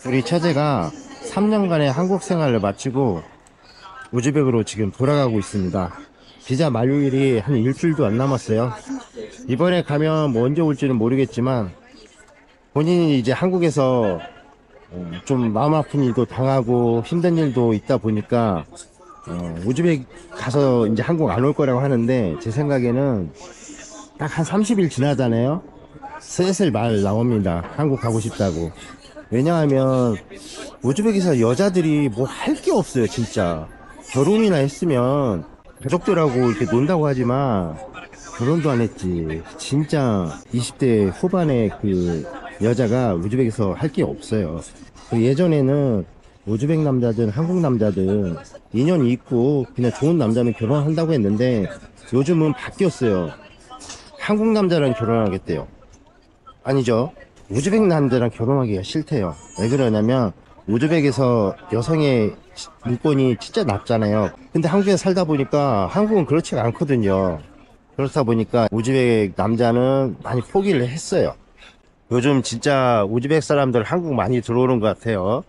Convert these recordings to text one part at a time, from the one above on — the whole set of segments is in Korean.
우리 처제가 3년간의 한국 생활을 마치고 우즈벡으로 지금 돌아가고 있습니다. 비자 만료일이 한 일주일도 안 남았어요. 이번에 가면 뭐 언제 올지는 모르겠지만 본인이 이제 한국에서 좀 마음 아픈 일도 당하고 힘든 일도 있다 보니까 우즈벡 가서 이제 한국 안 올 거라고 하는데, 제 생각에는 딱 한 30일 지나잖아요. 슬슬 말 나옵니다. 한국 가고 싶다고. 왜냐하면 우즈벡에서 여자들이 뭐 할 게 없어요. 진짜 결혼이나 했으면 가족들하고 이렇게 논다고 하지만 결혼도 안 했지. 진짜 20대 후반의 그 여자가 우즈벡에서 할 게 없어요. 예전에는 우즈벡 남자든 한국 남자든 인연이 있고 그냥 좋은 남자면 결혼한다고 했는데, 요즘은 바뀌었어요. 한국 남자랑 결혼하겠대요. 아니죠, 우즈벡 남자랑 결혼하기가 싫대요. 왜 그러냐면 우즈벡에서 여성의 인권이 진짜 낮잖아요. 근데 한국에 살다 보니까 한국은 그렇지가 않거든요. 그렇다 보니까 우즈벡 남자는 많이 포기를 했어요. 요즘 진짜 우즈벡 사람들 한국 많이 들어오는 것 같아요.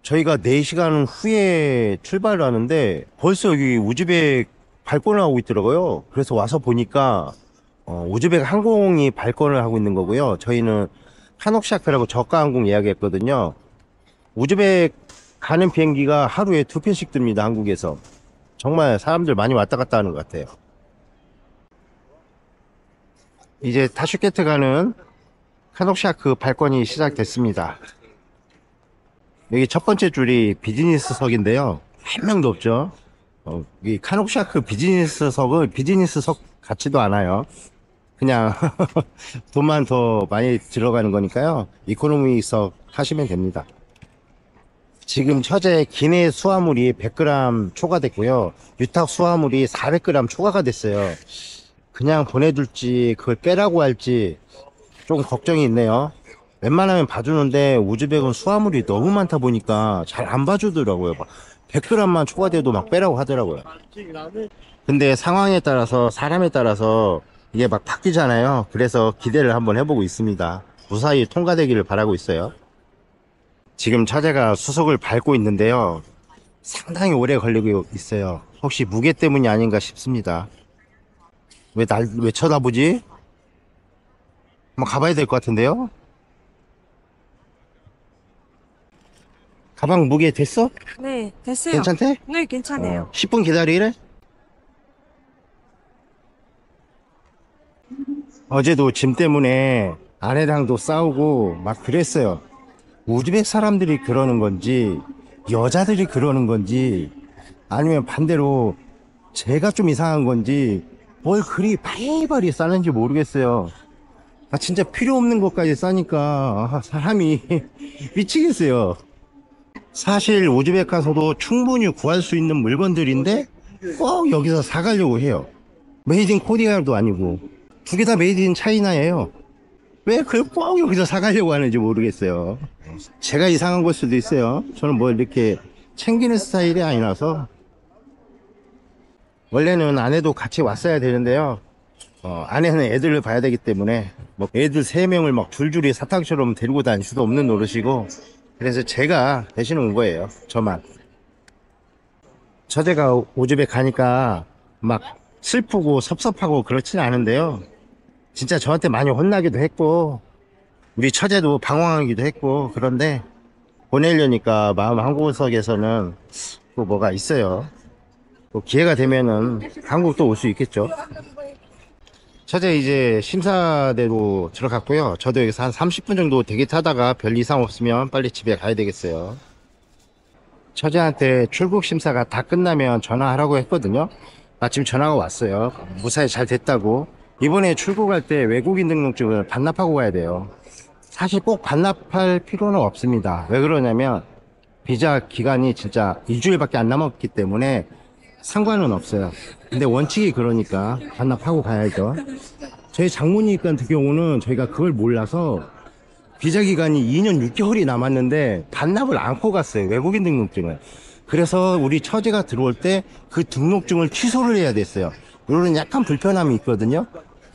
저희가 4시간 후에 출발을 하는데 벌써 여기 우즈벡 발권을 하고 있더라고요. 그래서 와서 보니까 우즈벡 항공이 발권을 하고 있는 거고요. 저희는 카녹샤크라고 저가 항공 예약했거든요. 우즈벡 가는 비행기가 하루에 2편씩 뜹니다. 한국에서. 정말 사람들 많이 왔다 갔다 하는 것 같아요. 이제 타슈케트 가는 카녹샤크 발권이 시작됐습니다. 여기 첫 번째 줄이 비즈니스석인데요. 한 명도 없죠. 이 카녹샤크 비즈니스석은 비즈니스석 같지도 않아요. 그냥 돈만 더 많이 들어가는 거니까요. 이코노미석 하시면 됩니다. 지금 처제 기내 수화물이 100g 초과됐고요. 유탁 수화물이 400g 초과가 됐어요. 그냥 보내둘지 그걸 빼라고 할지 좀 걱정이 있네요. 웬만하면 봐주는데 우즈벡은 수화물이 너무 많다 보니까 잘 안 봐주더라고요. 100g만 초과돼도 막 빼라고 하더라고요. 근데 상황에 따라서, 사람에 따라서 이게 막 바뀌잖아요. 그래서 기대를 한번 해보고 있습니다. 무사히 통과되기를 바라고 있어요. 지금 처제가 수속을 밟고 있는데요. 상당히 오래 걸리고 있어요. 혹시 무게 때문이 아닌가 싶습니다. 왜 쳐다보지? 한번 가봐야 될 것 같은데요. 가방 무게 됐어? 네, 됐어요. 괜찮대? 네, 괜찮아요. 10분 기다리래? 어제도 짐 때문에 아내랑도 싸우고 막 그랬어요. 우즈벡 사람들이 그러는 건지 여자들이 그러는 건지 아니면 반대로 제가 좀 이상한 건지 뭘 그리 바리바리 싸는지 모르겠어요. 진짜 필요 없는 것까지 싸니까 사람이 미치겠어요. 사실 우즈벡 가서도 충분히 구할 수 있는 물건들인데 꼭 여기서 사가려고 해요. 메이드 인 코리아도 아니고 두 개 다 메이드 인 차이나예요. 왜 그걸 꼭 여기서 사가려고 하는지 모르겠어요. 제가 이상한 걸 수도 있어요. 저는 뭐 이렇게 챙기는 스타일이 아니라서. 원래는 아내도 같이 왔어야 되는데요. 아내는 애들을 봐야 되기 때문에 뭐 애들 3명을 막 줄줄이 사탕처럼 데리고 다닐 수도 없는 노릇이고, 그래서 제가 대신 온 거예요. 저만. 처제가 우즈벡 가니까 막 슬프고 섭섭하고 그렇지는 않은데요. 진짜 저한테 많이 혼나기도 했고 우리 처제도 방황하기도 했고, 그런데 보내려니까 마음 한구석에서는 또 뭐가 있어요. 또 기회가 되면은 한국 또 올 수 있겠죠. 처제 이제 심사대로 들어갔고요. 저도 여기서 한 30분 정도 대기 타다가 별 이상 없으면 빨리 집에 가야 되겠어요. 처제한테 출국 심사가 다 끝나면 전화하라고 했거든요. 마침 전화가 왔어요. 무사히 잘 됐다고. 이번에 출국할 때 외국인 등록증을 반납하고 가야 돼요. 사실 꼭 반납할 필요는 없습니다. 왜 그러냐면 비자 기간이 진짜 2주일밖에 안 남았기 때문에 상관은 없어요. 근데 원칙이 그러니까 반납하고 가야죠. 저희 장모님 같은 경우는 저희가 그걸 몰라서 비자 기간이 2년 6개월이 남았는데 반납을 않고 갔어요. 외국인 등록증을. 그래서 우리 처제가 들어올 때 그 등록증을 취소를 해야 됐어요. 이런 약간 불편함이 있거든요.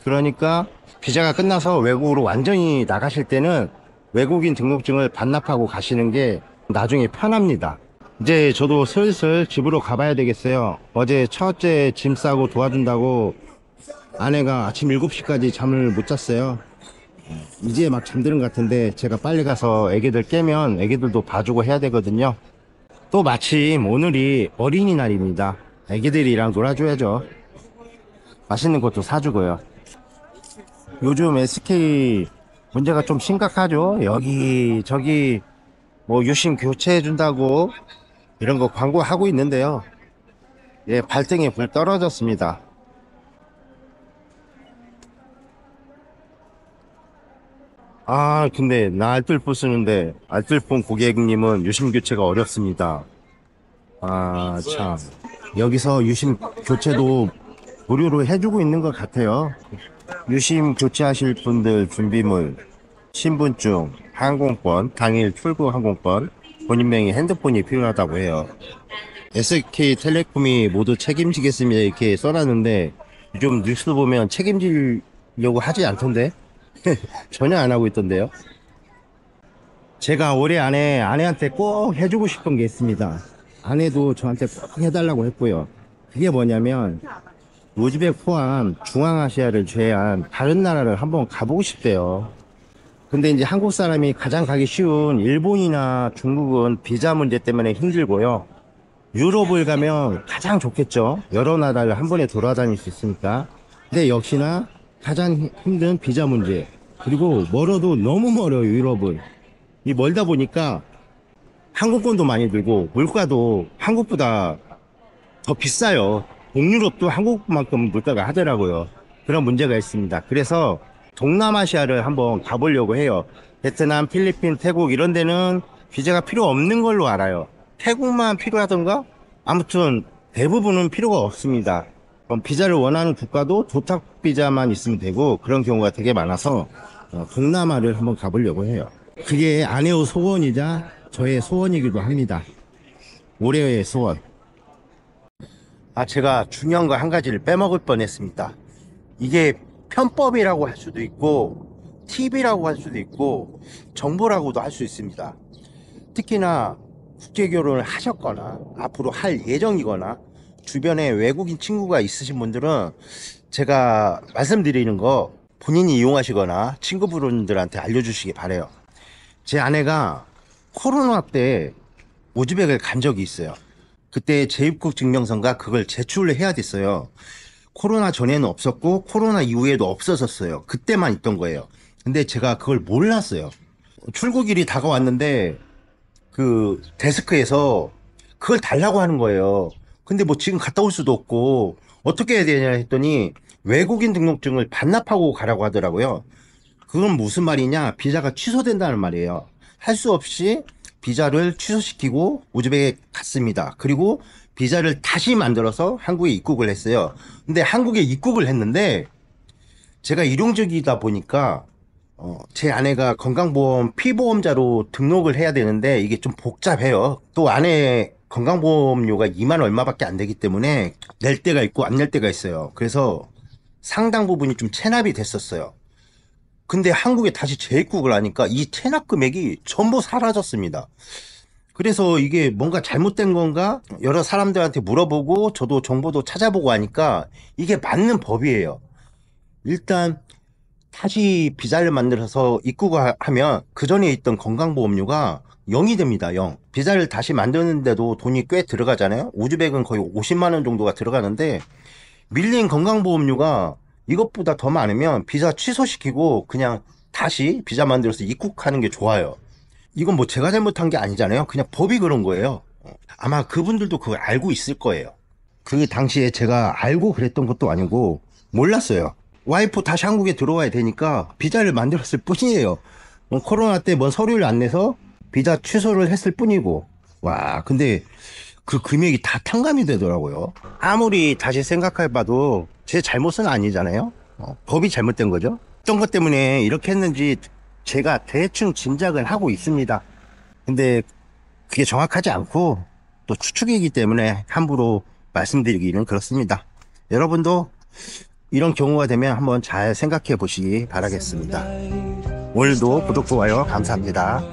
그러니까 비자가 끝나서 외국으로 완전히 나가실 때는 외국인 등록증을 반납하고 가시는 게 나중에 편합니다. 이제 저도 슬슬 집으로 가봐야 되겠어요. 어제 첫째 짐 싸고 도와준다고 아내가 아침 7시까지 잠을 못 잤어요. 이제 막 잠드는 것 같은데 제가 빨리 가서 애기들 깨면 애기들도 봐주고 해야 되거든요. 또 마침 오늘이 어린이날입니다. 애기들이랑 놀아줘야죠. 맛있는 것도 사주고요. 요즘 SK 문제가 좀 심각하죠. 여기 저기 뭐 유심 교체해준다고 이런 거 광고하고 있는데요. 예, 발등에 불 떨어졌습니다. 아, 근데 나 알뜰폰 쓰는데 알뜰폰 고객님은 유심 교체가 어렵습니다. 아, 참. 여기서 유심 교체도 무료로 해주고 있는 것 같아요. 유심 교체하실 분들 준비물, 신분증, 항공권, 당일 출국 항공권, 본인명의 핸드폰이 필요하다고 해요. SK텔레콤이 모두 책임지겠습니다 이렇게 써놨는데 요즘 뉴스 보면 책임지려고 하지 않던데? 전혀 안 하고 있던데요. 제가 올해 안에 아내한테 꼭 해주고 싶은 게 있습니다. 아내도 저한테 꼭 해달라고 했고요. 그게 뭐냐면 우즈벡 포함 중앙아시아를 제외한 다른 나라를 한번 가보고 싶대요. 근데 이제 한국 사람이 가장 가기 쉬운 일본이나 중국은 비자 문제 때문에 힘들고요. 유럽을 가면 가장 좋겠죠. 여러 나라를 한 번에 돌아다닐 수 있으니까. 근데 역시나 가장 힘든 비자 문제. 그리고 멀어도 너무 멀어요, 유럽은. 이 멀다 보니까 항공권도 많이 들고 물가도 한국보다 더 비싸요. 동유럽도 한국만큼 물가가 하더라고요. 그런 문제가 있습니다. 그래서 동남아시아를 한번 가보려고 해요. 베트남, 필리핀, 태국 이런 데는 비자가 필요 없는 걸로 알아요. 태국만 필요하던가? 아무튼 대부분은 필요가 없습니다. 그럼 비자를 원하는 국가도 도탁 비자만 있으면 되고 그런 경우가 되게 많아서 동남아를 한번 가보려고 해요. 그게 아내의 소원이자 저의 소원이기도 합니다. 올해의 소원. 아, 제가 중요한 거 한 가지를 빼먹을 뻔했습니다. 이게 편법이라고 할 수도 있고 팁이라고 할 수도 있고 정보라고도 할 수 있습니다. 특히나 국제결혼을 하셨거나 앞으로 할 예정이거나 주변에 외국인 친구가 있으신 분들은 제가 말씀드리는 거 본인이 이용하시거나 친구분들한테 알려주시기 바래요. 제 아내가 코로나 때 우즈벡을 간 적이 있어요. 그때 재입국 증명서인가 그걸 제출을 해야 됐어요. 코로나 전에는 없었고 코로나 이후에도 없어졌어요. 그때만 있던 거예요. 근데 제가 그걸 몰랐어요. 출국일이 다가왔는데 그 데스크에서 그걸 달라고 하는 거예요. 근데 뭐 지금 갔다 올 수도 없고 어떻게 해야 되냐 했더니 외국인 등록증을 반납하고 가라고 하더라고요. 그건 무슨 말이냐? 비자가 취소된다는 말이에요. 할 수 없이 비자를 취소시키고 우즈벡에 갔습니다. 그리고 비자를 다시 만들어서 한국에 입국을 했어요. 근데 한국에 입국을 했는데 제가 일용직이다 보니까 제 아내가 건강보험 피보험자로 등록을 해야 되는데 이게 좀 복잡해요. 또 아내 건강보험료가 2만 얼마밖에 안 되기 때문에 낼 때가 있고 안 낼 때가 있어요. 그래서 상당 부분이 좀 체납이 됐었어요. 근데 한국에 다시 재입국을 하니까 이 체납 금액이 전부 사라졌습니다. 그래서 이게 뭔가 잘못된 건가? 여러 사람들한테 물어보고 저도 정보도 찾아보고 하니까 이게 맞는 법이에요. 일단 다시 비자를 만들어서 입국을 하면 그 전에 있던 건강보험료가 0이 됩니다. 0. 비자를 다시 만드는데도 돈이 꽤 들어가잖아요. 우즈벡은 거의 50만 원 정도가 들어가는데 밀린 건강보험료가 이것보다 더 많으면 비자 취소시키고 그냥 다시 비자 만들어서 입국하는 게 좋아요. 이건 뭐 제가 잘못한 게 아니잖아요. 그냥 법이 그런 거예요. 아마 그분들도 그걸 알고 있을 거예요. 그 당시에 제가 알고 그랬던 것도 아니고 몰랐어요. 와이프 다시 한국에 들어와야 되니까 비자를 만들었을 뿐이에요. 코로나 때 뭔 서류를 안 내서 비자 취소를 했을 뿐이고. 와, 근데 그 금액이 다 탕감이 되더라고요. 아무리 다시 생각해봐도 제 잘못은 아니잖아요. 법이 잘못된 거죠. 어떤 것 때문에 이렇게 했는지 제가 대충 짐작을 하고 있습니다. 근데 그게 정확하지 않고 또 추측이기 때문에 함부로 말씀드리기는 그렇습니다. 여러분도 이런 경우가 되면 한번 잘 생각해 보시기 바라겠습니다. 오늘도 구독, 좋아요 감사합니다.